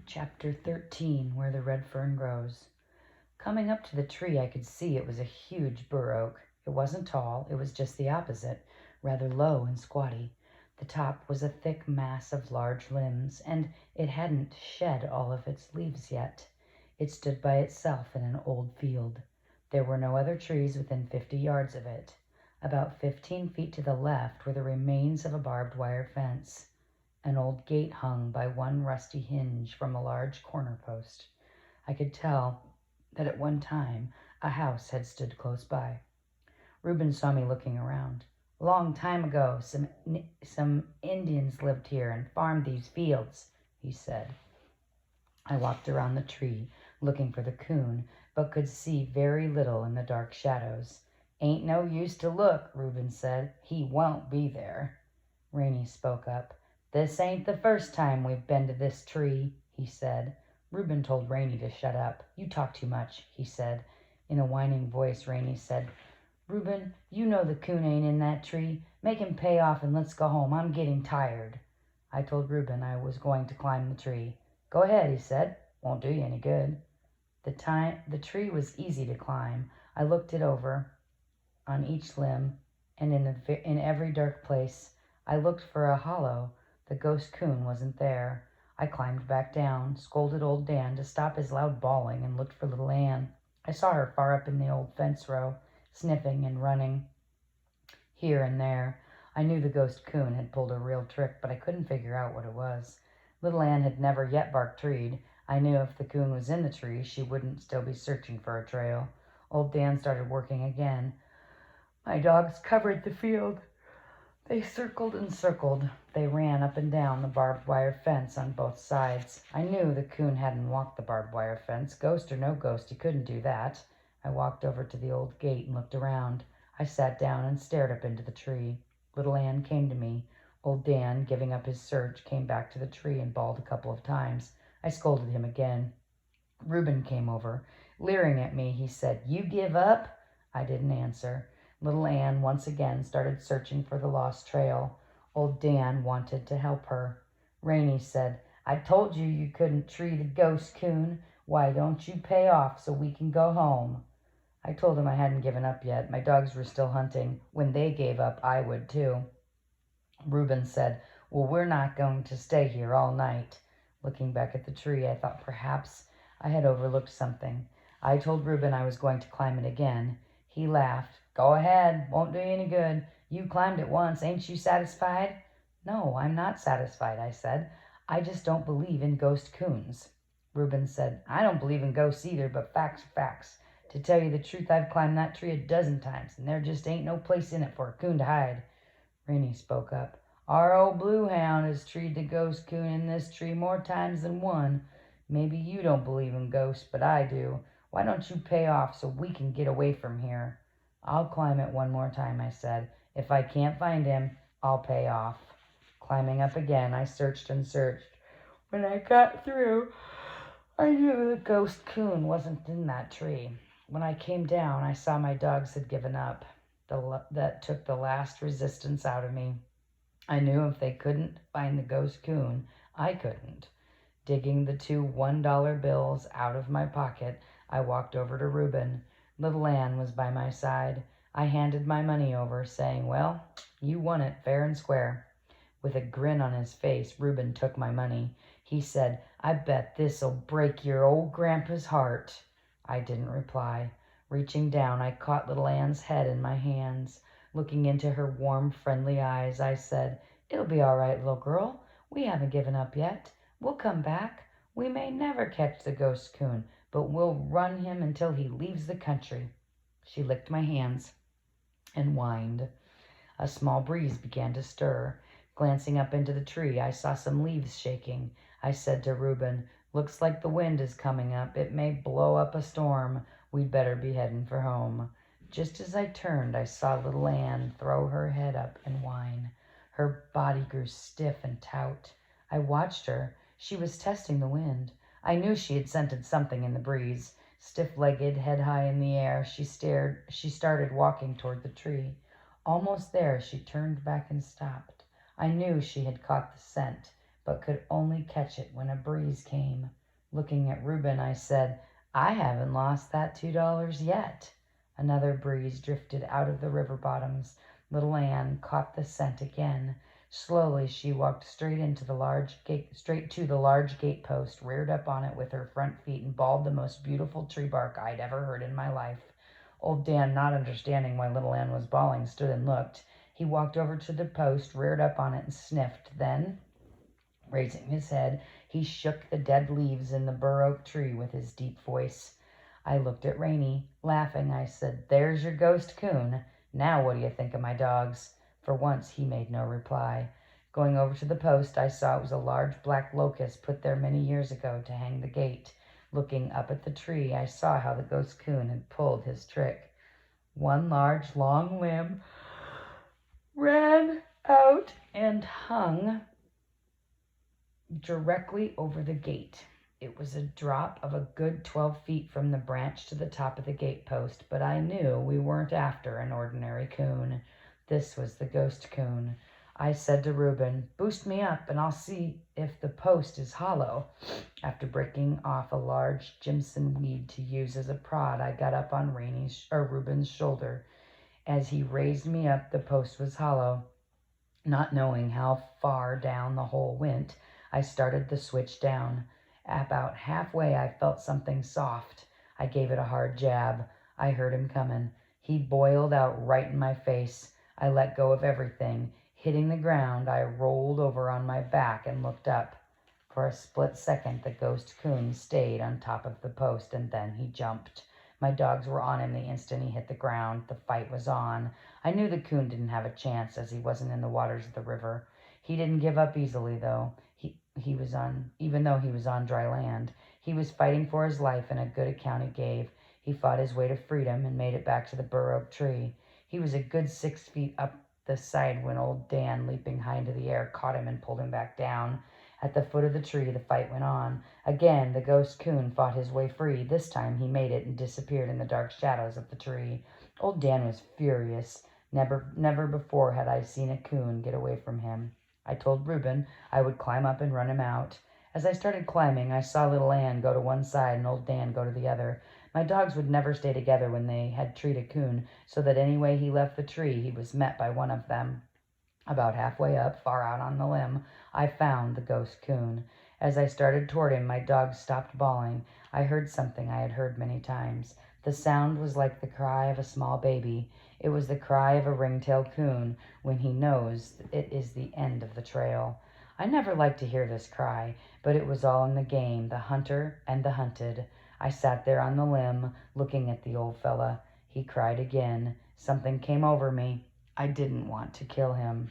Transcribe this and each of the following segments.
Chapter 13, Where the Red Fern Grows. Coming up to the tree, I could see it was a huge bur oak. It wasn't tall, it was just the opposite, rather low and squatty. The top was a thick mass of large limbs, and it hadn't shed all of its leaves yet. It stood by itself in an old field. There were no other trees within 50 yards of it. About 15 feet to the left were the remains of a barbed wire fence. An old gate hung by one rusty hinge from a large corner post. I could tell that at one time a house had stood close by. Reuben saw me looking around. A long time ago, some Indians lived here and farmed these fields, he said. I walked around the tree, looking for the coon, but could see very little in the dark shadows. Ain't no use to look, Reuben said. He won't be there. Rainey spoke up. This ain't the first time we've been to this tree, he said. Reuben told Rainey to shut up. You talk too much, he said. In a whining voice, Rainey said, Reuben, you know the coon ain't in that tree. Make him pay off and let's go home. I'm getting tired. I told Reuben I was going to climb the tree. Go ahead, he said. Won't do you any good. The tree was easy to climb. I looked it over on each limb, and in every dark place. I looked for a hollow. The ghost coon wasn't there. I climbed back down, scolded old Dan to stop his loud bawling, and looked for little Ann. I saw her far up in the old fence row, sniffing and running here and there. I knew the ghost coon had pulled a real trick, but I couldn't figure out what it was. Little Ann had never yet barked treed. I knew if the coon was in the tree, she wouldn't still be searching for a trail. Old Dan started working again. My dogs covered the field. They circled and circled. They ran up and down the barbed wire fence on both sides. I knew the coon hadn't walked the barbed wire fence. Ghost or no ghost, he couldn't do that. I walked over to the old gate and looked around. I sat down and stared up into the tree. Little Ann came to me. Old Dan, giving up his search, came back to the tree and bawled a couple of times. I scolded him again. Reuben came over. Leering at me, he said, You give up? I didn't answer. Little Ann once again started searching for the lost trail. Old Dan wanted to help her. Rainey said, I told you you couldn't tree the ghost coon. Why don't you pay off so we can go home? I told him I hadn't given up yet. My dogs were still hunting. When they gave up, I would too. Reuben said, Well, we're not going to stay here all night. Looking back at the tree, I thought perhaps I had overlooked something. I told Reuben I was going to climb it again. He laughed. Go ahead, won't do you any good. You climbed it once, ain't you satisfied? No, I'm not satisfied, I said. I just don't believe in ghost coons. Reuben said, I don't believe in ghosts either, but facts are facts. To tell you the truth, I've climbed that tree a dozen times, and there just ain't no place in it for a coon to hide. Rainey spoke up. Our old blue hound has treed the ghost coon in this tree more times than one. Maybe you don't believe in ghosts, but I do. Why don't you pay off so we can get away from here? I'll climb it one more time, I said. If I can't find him, I'll pay off. Climbing up again, I searched and searched. When I got through, I knew the ghost coon wasn't in that tree. When I came down, I saw my dogs had given up. That took the last resistance out of me. I knew if they couldn't find the ghost coon, I couldn't. Digging the 2 $1 bills out of my pocket, I walked over to Reuben. Little Ann was by my side. I handed my money over, saying, Well, you won it fair and square. With a grin on his face, Reuben took my money. He said, I bet this'll break your old grandpa's heart. I didn't reply. Reaching down, I caught little Ann's head in my hands. Looking into her warm, friendly eyes, I said, It'll be all right, little girl. We haven't given up yet. We'll come back. We may never catch the ghost coon, but we'll run him until he leaves the country. She licked my hands and whined. A small breeze began to stir. Glancing up into the tree, I saw some leaves shaking. I said to Reuben, Looks like the wind is coming up. It may blow up a storm. We'd better be heading for home. Just as I turned, I saw little Ann throw her head up and whine. Her body grew stiff and taut. I watched her. She was testing the wind. I knew she had scented something in the breeze. Stiff-legged, head high in the air, she started walking toward the tree. Almost there, she turned back and stopped. I knew she had caught the scent, but could only catch it when a breeze came. Looking at Reuben, I said, I haven't lost that $2 yet. Another breeze drifted out of the river bottoms. Little Anne caught the scent again. Slowly she walked straight to the large gate post, reared up on it with her front feet, and bawled the most beautiful tree bark I'd ever heard in my life. Old Dan, not understanding why little Anne was bawling, stood and looked. He walked over to the post, reared up on it, and sniffed. Then, raising his head, he shook the dead leaves in the bur oak tree with his deep voice. I looked at Rainey. Laughing, I said, There's your ghost coon. Now what do you think of my dogs? For once he made no reply. Going over to the post, I saw it was a large black locust put there many years ago to hang the gate. Looking up at the tree, I saw how the ghost coon had pulled his trick. One large, long limb ran out and hung directly over the gate. It was a drop of a good 12 feet from the branch to the top of the gate post, but I knew we weren't after an ordinary coon. This was the ghost coon. I said to Reuben, Boost me up and I'll see if the post is hollow. After breaking off a large Jimson weed to use as a prod, I got up on Reuben's shoulder. As he raised me up, the post was hollow. Not knowing how far down the hole went, I started the switch down. About halfway, I felt something soft. I gave it a hard jab. I heard him coming. He boiled out right in my face. I let go of everything. Hitting the ground, I rolled over on my back and looked up. For a split second, the ghost coon stayed on top of the post, and then he jumped. My dogs were on him the instant he hit the ground. The fight was on. I knew the coon didn't have a chance, as he wasn't in the waters of the river. He didn't give up easily, though. Even though he was on dry land. He was fighting for his life, and a good account he gave. He fought his way to freedom and made it back to the bur oak tree. He was a good 6 feet up the side when old Dan, leaping high into the air, caught him and pulled him back down. At the foot of the tree, the fight went on. Again, the ghost coon fought his way free. This time he made it and disappeared in the dark shadows of the tree. Old Dan was furious. Never before had I seen a coon get away from him. I told Reuben I would climb up and run him out. As I started climbing, I saw little Anne go to one side and old Dan go to the other. My dogs would never stay together when they had treed a coon, so that any way he left the tree, he was met by one of them. About halfway up, far out on the limb, I found the ghost coon. As I started toward him, my dogs stopped bawling. I heard something I had heard many times. The sound was like the cry of a small baby. It was the cry of a ring-tailed coon when he knows it is the end of the trail. I never liked to hear this cry, but it was all in the game, the hunter and the hunted. I sat there on the limb, looking at the old fella. He cried again. Something came over me. I didn't want to kill him.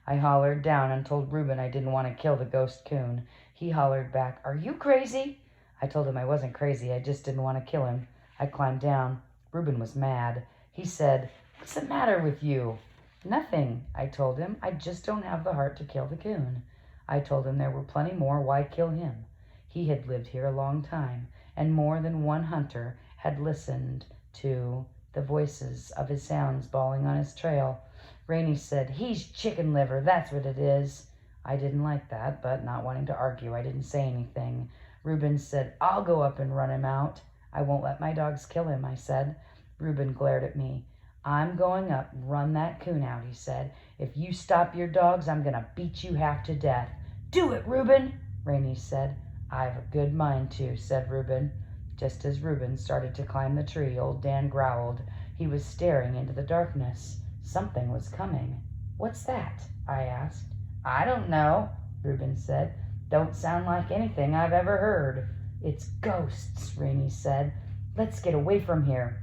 I hollered down and told Reuben I didn't want to kill the ghost coon. He hollered back, Are you crazy? I told him I wasn't crazy, I just didn't want to kill him. I climbed down. Reuben was mad. He said, What's the matter with you? Nothing, I told him. I just don't have the heart to kill the coon. I told him there were plenty more. Why kill him? He had lived here a long time, and more than one hunter had listened to the voices of his hounds bawling on his trail. Rainey said, He's chicken liver, that's what it is. I didn't like that, but not wanting to argue, I didn't say anything. Reuben said, I'll go up and run him out. I won't let my dogs kill him, I said. Reuben glared at me. I'm going up and run that coon out, he said. If you stop your dogs, I'm going to beat you half to death. Do it, Reuben, Rainey said. I've a good mind to, said Reuben. Just as Reuben started to climb the tree, old Dan growled. He was staring into the darkness. Something was coming. What's that? I asked. I don't know, Reuben said. Don't sound like anything I've ever heard. It's ghosts, Rainey said. Let's get away from here.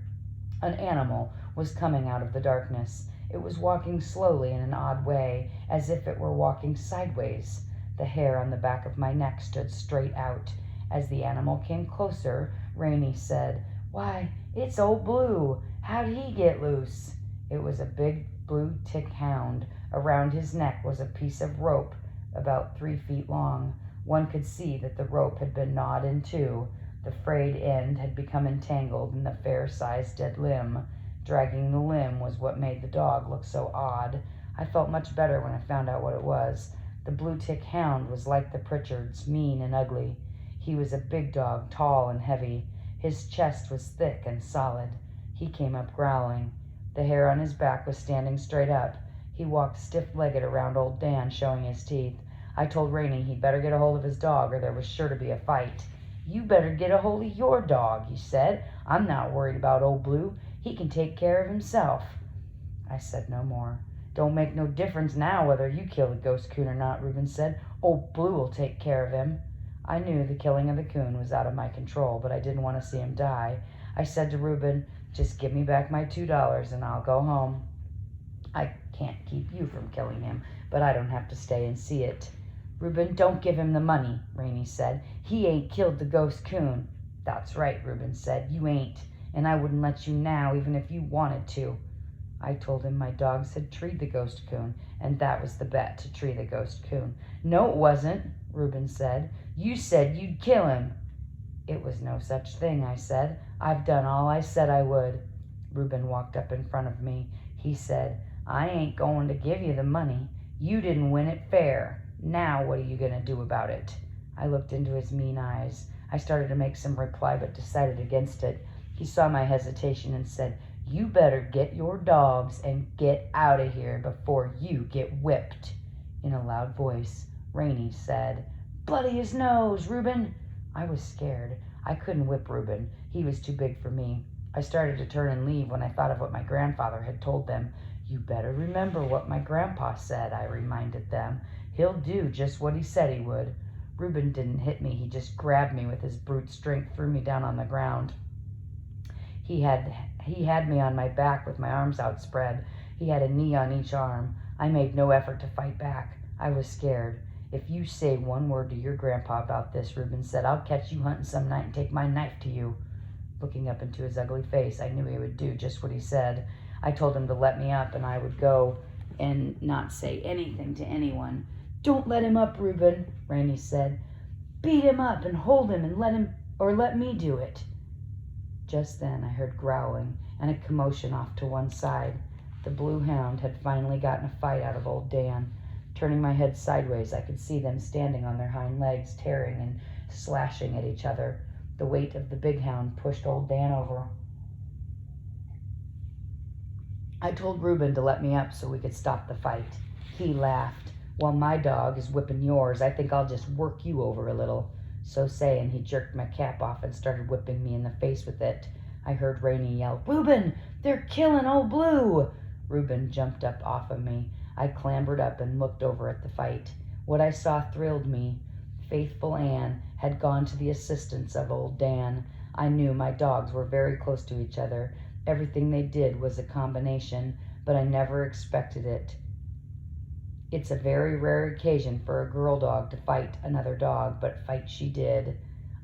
An animal was coming out of the darkness. It was walking slowly in an odd way, as if it were walking sideways. The hair on the back of my neck stood straight out. As the animal came closer, Rainey said, Why, it's Old Blue. How'd he get loose? It was a big blue tick hound. Around his neck was a piece of rope about 3 feet long. One could see that the rope had been gnawed in two. The frayed end had become entangled in the fair-sized dead limb. Dragging the limb was what made the dog look so odd. I felt much better when I found out what it was. The blue tick hound was like the Pritchards, mean and ugly. He was a big dog, tall and heavy. His chest was thick and solid. He came up growling. The hair on his back was standing straight up. He walked stiff-legged around old Dan, showing his teeth. I told Rainey he'd better get a hold of his dog or there was sure to be a fight. "You better get a hold of your dog," he said. "I'm not worried about old Blue. He can take care of himself." I said no more. "Don't make no difference now whether you kill the ghost coon or not," Reuben said. "Old Blue will take care of him." I knew the killing of the coon was out of my control, but I didn't want to see him die. I said to Reuben, "Just give me back my $2 and I'll go home. I can't keep you from killing him, but I don't have to stay and see it." "Reuben, don't give him the money," Rainey said. "He ain't killed the ghost coon." "That's right," Reuben said. "You ain't, and I wouldn't let you now even if you wanted to." I told him my dogs had treed the ghost coon, and that was the bet, to tree the ghost coon. "No, it wasn't," Reuben said. "You said you'd kill him." "It was no such thing," I said. "I've done all I said I would." Reuben walked up in front of me. He said, "I ain't going to give you the money. You didn't win it fair. Now what are you going to do about it?" I looked into his mean eyes. I started to make some reply but decided against it. He saw my hesitation and said, "You better get your dogs and get out of here before you get whipped." In a loud voice, Rainey said, "Bloody his nose, Reuben." I was scared. I couldn't whip Reuben. He was too big for me. I started to turn and leave when I thought of what my grandfather had told them. "You better remember what my grandpa said," I reminded them. "He'll do just what he said he would." Reuben didn't hit me. He just grabbed me with his brute strength, threw me down on the ground. He had me on my back with my arms outspread. He had a knee on each arm. I made no effort to fight back. I was scared. "If you say one word to your grandpa about this," Reuben said, "I'll catch you hunting some night and take my knife to you." Looking up into his ugly face, I knew he would do just what he said. I told him to let me up and I would go and not say anything to anyone. "Don't let him up, Reuben," Rainey said. "Beat him up and hold him and let me do it." Just then I heard growling and a commotion off to one side. The blue hound had finally gotten a fight out of old Dan. Turning my head sideways, I could see them standing on their hind legs, tearing and slashing at each other. The weight of the big hound pushed old Dan over. I told Reuben to let me up so we could stop the fight. He laughed. "While my dog is whipping yours, I think I'll just work you over a little." So saying, he jerked my cap off and started whipping me in the face with it. I heard Rainey yell, "Reuben, they're killing old Blue!" Reuben jumped up off of me. I clambered up and looked over at the fight. What I saw thrilled me. Faithful Anne had gone to the assistance of old Dan. I knew my dogs were very close to each other. Everything they did was a combination, but I never expected it. It's a very rare occasion for a girl dog to fight another dog, but fight she did.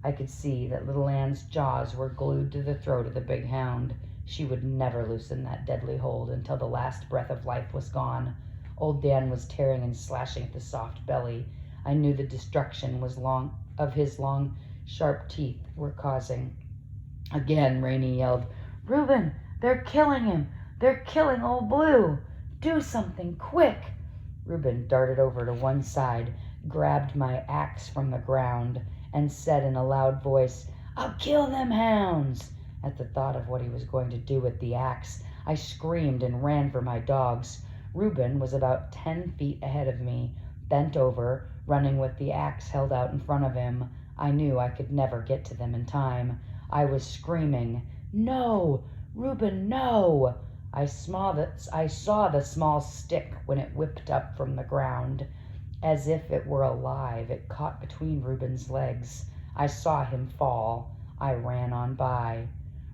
I could see that little Anne's jaws were glued to the throat of the big hound. She would never loosen that deadly hold until the last breath of life was gone. Old Dan was tearing and slashing at the soft belly. I knew the destruction his long, sharp teeth were causing. Again, Rainey yelled, "Reuben, they're killing him! They're killing old Blue! Do something, quick!" Reuben darted over to one side, grabbed my axe from the ground, and said in a loud voice, "I'll kill them hounds!" At the thought of what he was going to do with the axe, I screamed and ran for my dogs. Reuben was about 10 feet ahead of me, bent over, running with the axe held out in front of him. I knew I could never get to them in time. I was screaming, "No! Reuben, no!" I saw the small stick when it whipped up from the ground. As if it were alive, it caught between Reuben's legs. I saw him fall. I ran on by.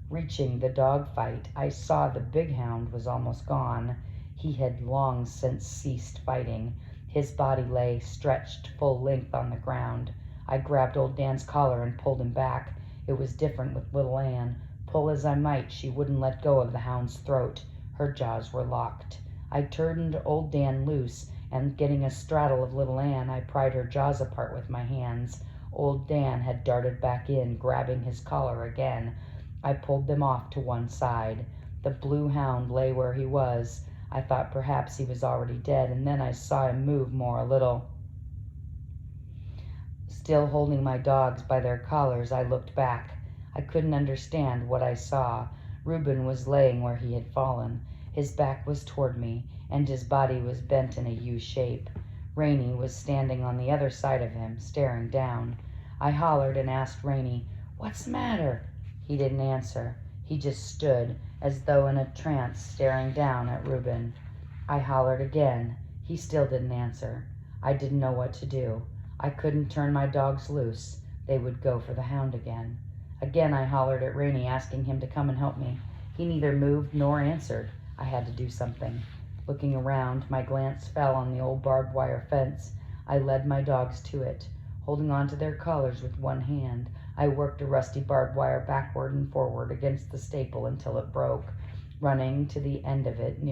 Reaching the dog fight, I saw the big hound was almost gone. He had long since ceased fighting. His body lay stretched full length on the ground. I grabbed old Dan's collar and pulled him back. It was different with little Anne. Pull as I might, she wouldn't let go of the hound's throat. Her jaws were locked. I turned old Dan loose, and getting a straddle of little Anne, I pried her jaws apart with my hands. Old Dan had darted back in, grabbing his collar again. I pulled them off to one side. The blue hound lay where he was. I thought perhaps he was already dead, and then I saw him move more a little. Still holding my dogs by their collars, I looked back. I couldn't understand what I saw. Reuben was laying where he had fallen. His back was toward me, and his body was bent in a U shape. Rainey was standing on the other side of him, staring down. I hollered and asked Rainey, "What's the matter?" He didn't answer. He just stood, as though in a trance, staring down at Reuben. I hollered again. He still didn't answer. I didn't know what to do. I couldn't turn my dogs loose. They would go for the hound again. Again I hollered at Rainey, asking him to come and help me. He neither moved nor answered. I had to do something. Looking around, my glance fell on the old barbed wire fence. I led my dogs to it. Holding on to their collars with one hand, I worked a rusty barbed wire backward and forward against the staple until it broke. Running the end of it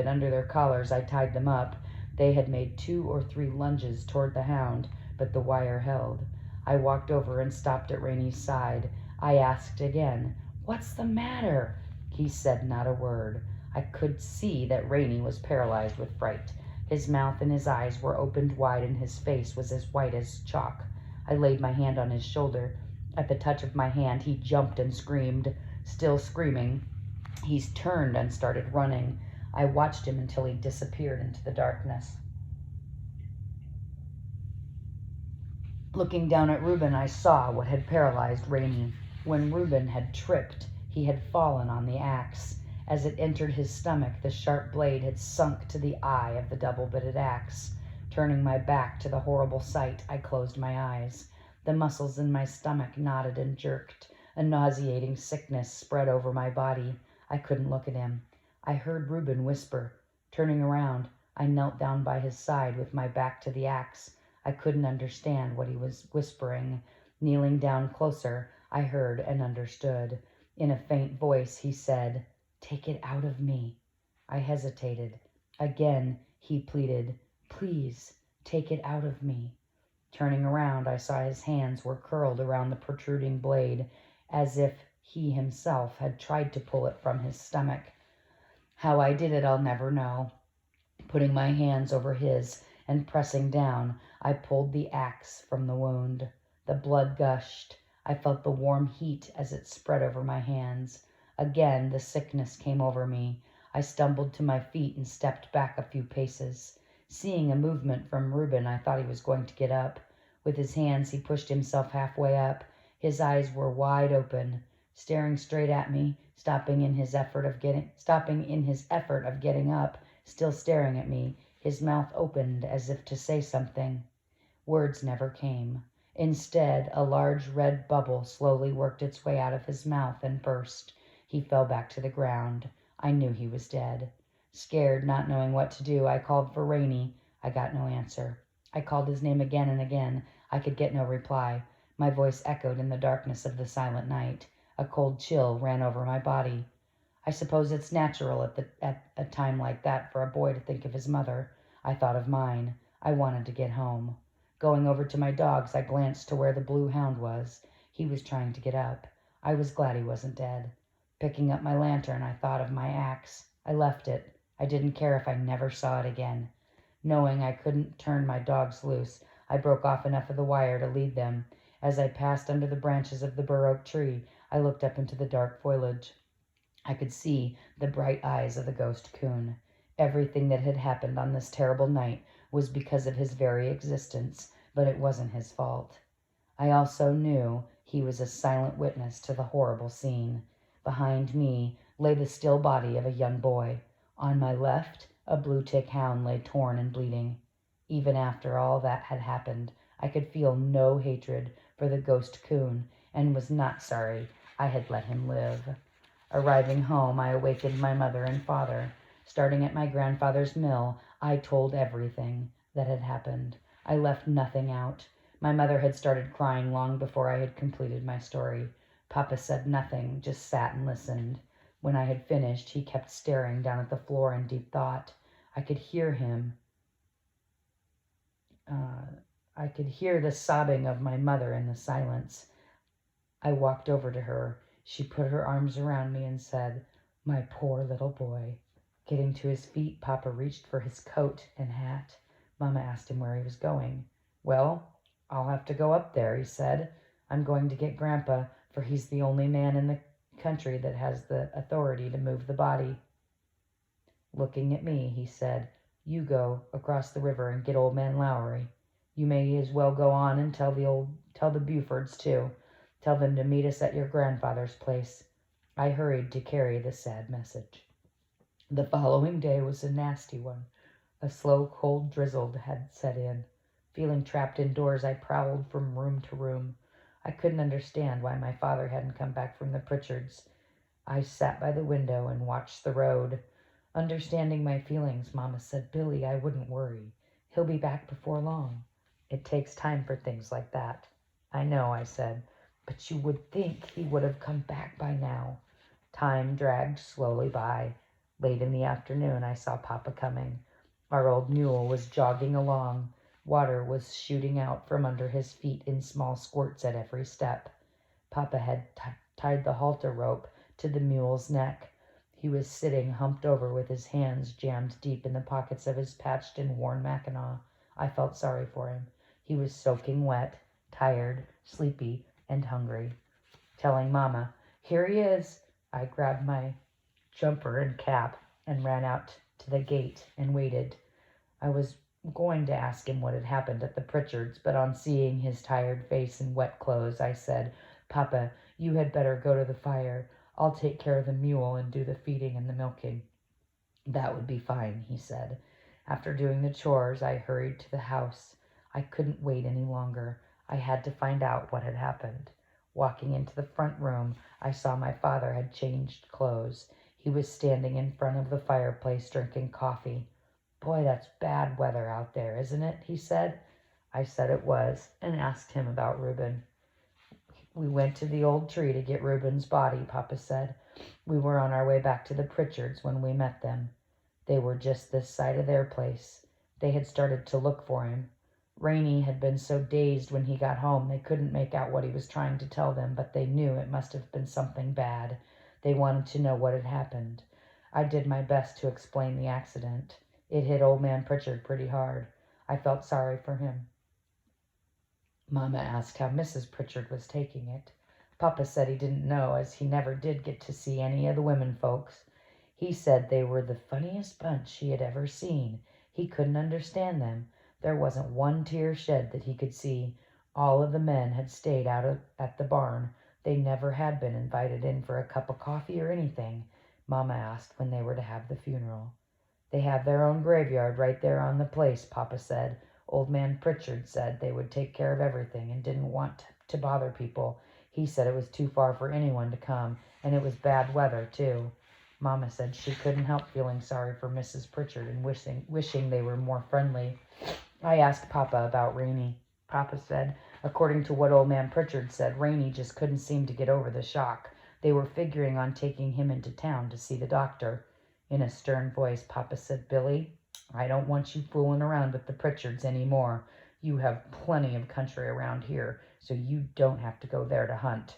under their collars, I tied them up. They had made 2 or 3 lunges toward the hound, but the wire held. I walked over and stopped at Rainey's side. I asked again, "What's the matter?" He said not a word. I could see that Rainey was paralyzed with fright. His mouth and his eyes were opened wide, and his face was as white as chalk. I laid my hand on his shoulder. At the touch of my hand, he jumped and screamed. Still screaming, he turned and started running. I watched him until he disappeared into the darkness. Looking down at Reuben, I saw what had paralyzed Rainey. When Reuben had tripped, he had fallen on the axe. As it entered his stomach, the sharp blade had sunk to the eye of the double-bitted axe. Turning my back to the horrible sight, I closed my eyes. The muscles in my stomach knotted and jerked. A nauseating sickness spread over my body. I couldn't look at him. I heard Reuben whisper. Turning around, I knelt down by his side with my back to the axe. I couldn't understand what he was whispering. Kneeling down closer, I heard and understood. In a faint voice, he said, "Take it out of me." I hesitated. Again, he pleaded, "Please, take it out of me." Turning around, I saw his hands were curled around the protruding blade, as if he himself had tried to pull it from his stomach. How I did it, I'll never know. Putting my hands over his and pressing down, I pulled the axe from the wound. The blood gushed. I felt the warm heat as it spread over my hands. Again, the sickness came over me. I stumbled to my feet and stepped back a few paces. Seeing a movement from Reuben, I thought he was going to get up. With his hands, he pushed himself halfway up. His eyes were wide open, staring straight at me, stopping in his effort of getting up, still staring at me. His mouth opened as if to say something. Words never came. Instead, a large red bubble slowly worked its way out of his mouth and burst. He fell back to the ground. I knew he was dead. Scared, not knowing what to do, I called for Rainey. I got no answer. I called his name again and again. I could get no reply. My voice echoed in the darkness of the silent night. A cold chill ran over my body. I suppose it's natural at a time like that for a boy to think of his mother. I thought of mine. I wanted to get home. Going over to my dogs, I glanced to where the blue hound was. He was trying to get up. I was glad he wasn't dead. Picking up my lantern, I thought of my axe. I left it. I didn't care if I never saw it again. Knowing I couldn't turn my dogs loose, I broke off enough of the wire to lead them. As I passed under the branches of the bur oak tree, I looked up into the dark foliage. I could see the bright eyes of the ghost coon. Everything that had happened on this terrible night was because of his very existence, but it wasn't his fault. I also knew he was a silent witness to the horrible scene. Behind me lay the still body of a young boy. On my left, a blue-tick hound lay torn and bleeding. Even after all that had happened, I could feel no hatred for the ghost coon and was not sorry I had let him live. Arriving home, I awakened my mother and father. Starting at my grandfather's mill, I told everything that had happened. I left nothing out. My mother had started crying long before I had completed my story. Papa said nothing, just sat and listened. When I had finished, he kept staring down at the floor in deep thought. I could hear him. I could hear the sobbing of my mother in the silence. I walked over to her. She put her arms around me and said, "My poor little boy." Getting to his feet, Papa reached for his coat and hat. Mama asked him where he was going. "Well, I'll have to go up there, he said. I'm going to get Grandpa, for he's the only man in the country that has the authority to move the body. Looking at me, he said, you go across the river and get old man Lowry. You may as well go on and tell the Bufords too. Tell them to meet us at your grandfather's place. I hurried to carry the sad message. The following day was a nasty one. A slow, cold drizzle had set in. Feeling trapped indoors, I prowled from room to room. I couldn't understand why my father hadn't come back from the Pritchards. I sat by the window and watched the road. Understanding my feelings, Mama said, Billy, I wouldn't worry. He'll be back before long. It takes time for things like that. I know, I said, but you would think he would have come back by now. Time dragged slowly by. Late in the afternoon, I saw Papa coming. Our old mule was jogging along. Water was shooting out from under his feet in small squirts at every step. Papa had tied the halter rope to the mule's neck. He was sitting humped over with his hands jammed deep in the pockets of his patched and worn mackinaw. I felt sorry for him. He was soaking wet, tired, sleepy, and hungry. Telling Mama, here he is, I grabbed my jumper and cap and ran out to the gate and waited. I was going to ask him what had happened at the Pritchards, but on seeing his tired face and wet clothes, I said, Papa, you had better go to the fire. I'll take care of the mule and do the feeding and the milking. That would be fine, he said. After doing the chores, I hurried to the house. I couldn't wait any longer. I had to find out what had happened. Walking into the front room, I saw my father had changed clothes. He was standing in front of the fireplace drinking coffee. Boy, that's bad weather out there, isn't it? He said. I said it was, and asked him about Reuben. We went to the old tree to get Reuben's body, Papa said. We were on our way back to the Pritchards when we met them. They were just this side of their place. They had started to look for him. Rainey had been so dazed when he got home they couldn't make out what he was trying to tell them, but they knew it must have been something bad. They wanted to know what had happened. I did my best to explain the accident. It hit old man Pritchard pretty hard. I felt sorry for him. Mama asked how Mrs. Pritchard was taking it. Papa said he didn't know, as he never did get to see any of the women folks. He said they were the funniest bunch he had ever seen. He couldn't understand them. There wasn't one tear shed that he could see. All of the men had stayed out at the barn. They never had been invited in for a cup of coffee or anything. Mama asked when they were to have the funeral. They have their own graveyard right there on the place, Papa said. Old man Pritchard said they would take care of everything and didn't want to bother people. He said it was too far for anyone to come, and it was bad weather, too. Mama said she couldn't help feeling sorry for Mrs. Pritchard and wishing they were more friendly. I asked Papa about Rainey. Papa said, according to what old man Pritchard said, Rainey just couldn't seem to get over the shock. They were figuring on taking him into town to see the doctor. In a stern voice, Papa said, Billy, I don't want you fooling around with the Pritchards any more. You have plenty of country around here, so you don't have to go there to hunt.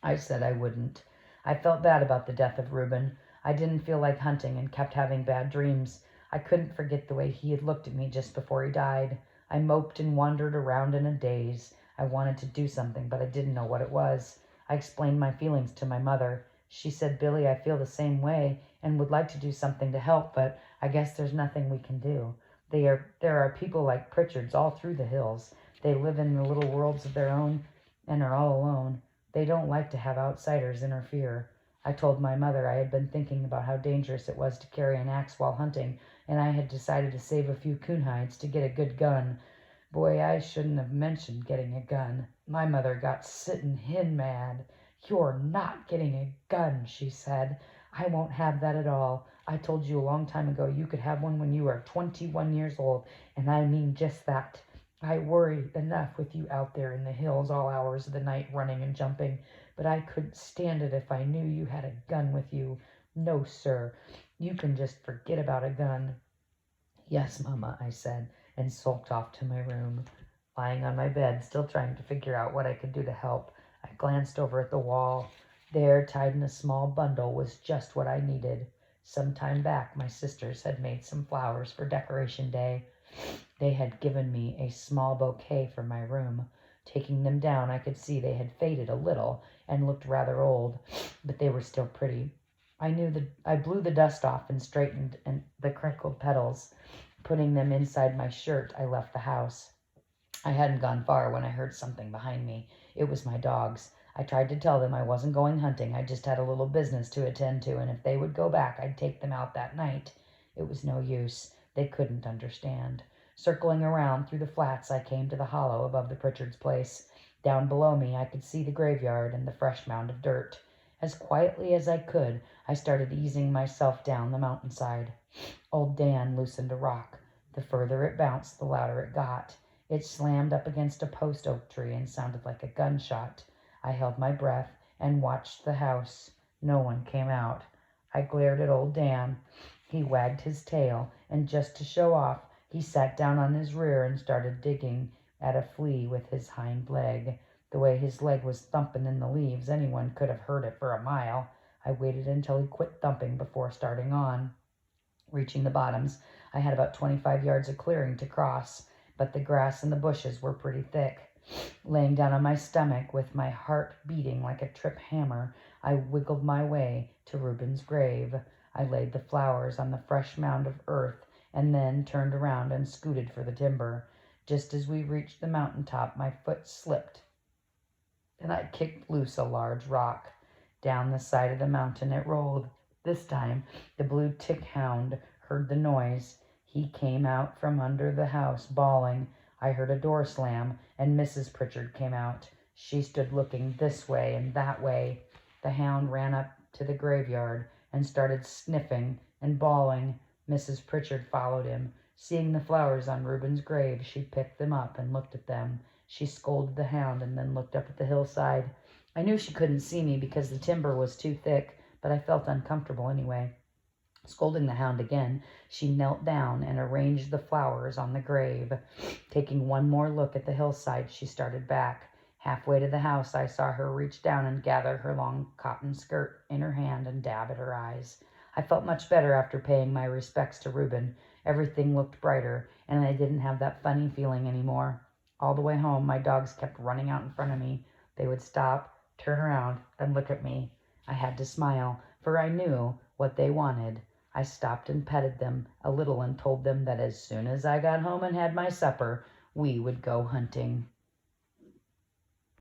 I said I wouldn't. I felt bad about the death of Reuben. I didn't feel like hunting and kept having bad dreams. I couldn't forget the way he had looked at me just before he died. I moped and wandered around in a daze. I wanted to do something, but I didn't know what it was. I explained my feelings to my mother. She said, Billy, I feel the same way and would like to do something to help, but I guess there's nothing we can do. There are people like Pritchards all through the hills. They live in the little worlds of their own and are all alone. They don't like to have outsiders interfere. I told my mother I had been thinking about how dangerous it was to carry an axe while hunting, and I had decided to save a few coon hides to get a good gun. Boy, I shouldn't have mentioned getting a gun. My mother got sittin' hen mad. You're not getting a gun, she said. I won't have that at all. I told you a long time ago you could have one when you are 21 years old, and I mean just that. I worry enough with you out there in the hills all hours of the night running and jumping, but I couldn't stand it if I knew you had a gun with you. No, sir, you can just forget about a gun. Yes, Mama, I said, and sulked off to my room. Lying on my bed, still trying to figure out what I could do to help, I glanced over at the wall. There, tied in a small bundle, was just what I needed. Some time back, my sisters had made some flowers for Decoration Day. They had given me a small bouquet for my room. Taking them down, I could see they had faded a little and looked rather old, but they were still pretty. I blew the dust off and straightened the crinkled petals. Putting them inside my shirt, I left the house. I hadn't gone far when I heard something behind me. It was my dogs. I tried to tell them I wasn't going hunting. I just had a little business to attend to, and if they would go back, I'd take them out that night. It was no use. They couldn't understand. Circling around through the flats, I came to the hollow above the Pritchards' place. Down below me, I could see the graveyard and the fresh mound of dirt. As quietly as I could, I started easing myself down the mountainside. Old Dan loosened a rock. The further it bounced, the louder it got. It slammed up against a post oak tree and sounded like a gunshot. I held my breath and watched the house. No one came out. I glared at old Dan. He wagged his tail, and just to show off, he sat down on his rear and started digging at a flea with his hind leg. The way his leg was thumping in the leaves, anyone could have heard it for a mile. I waited until he quit thumping before starting on. Reaching the bottoms, I had about 25 yards of clearing to cross, but the grass and the bushes were pretty thick. Laying down on my stomach with my heart beating like a trip hammer, I wiggled my way to Reuben's grave. I laid the flowers on the fresh mound of earth and then turned around and scooted for the timber. Just as we reached the mountain top, my foot slipped and I kicked loose a large rock. Down the side of the mountain it rolled. This time the blue tick hound heard the noise. He came out from under the house, bawling. I heard a door slam, and Mrs. Pritchard came out. She stood looking this way and that way. The hound ran up to the graveyard and started sniffing and bawling. Mrs. Pritchard followed him. Seeing the flowers on Reuben's grave, she picked them up and looked at them. She scolded the hound and then looked up at the hillside. I knew she couldn't see me because the timber was too thick, but I felt uncomfortable anyway. Scolding the hound again, she knelt down and arranged the flowers on the grave. Taking one more look at the hillside, she started back. Halfway to the house, I saw her reach down and gather her long cotton skirt in her hand and dab at her eyes. I felt much better after paying my respects to Reuben. Everything looked brighter, and I didn't have that funny feeling anymore. All the way home, my dogs kept running out in front of me. They would stop, turn around, and look at me. I had to smile, for I knew what they wanted. I stopped and petted them a little and told them that as soon as I got home and had my supper, we would go hunting.